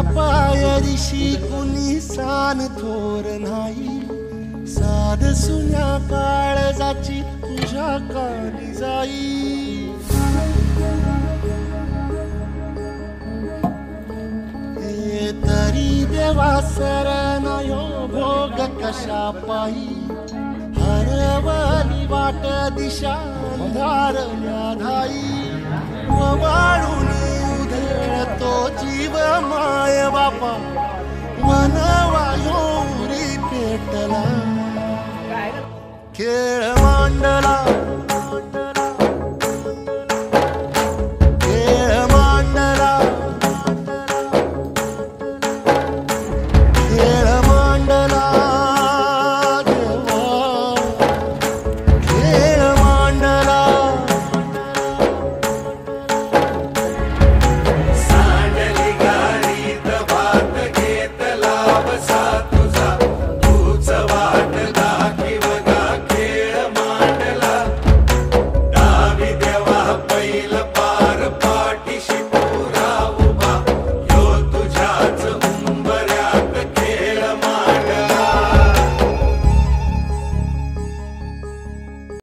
पायरीशी कुणी सान थोर नाही, साध सुन्या काळजाची तुझ्या काळी जाई. हे तरी देवा सरनायो भोग कशा पायी, हरवली वाट दिशा अंधारल्या धाई. वाळून उधळतो जीव माय बापा, वनवायोरी पेटला, खेळ मांडला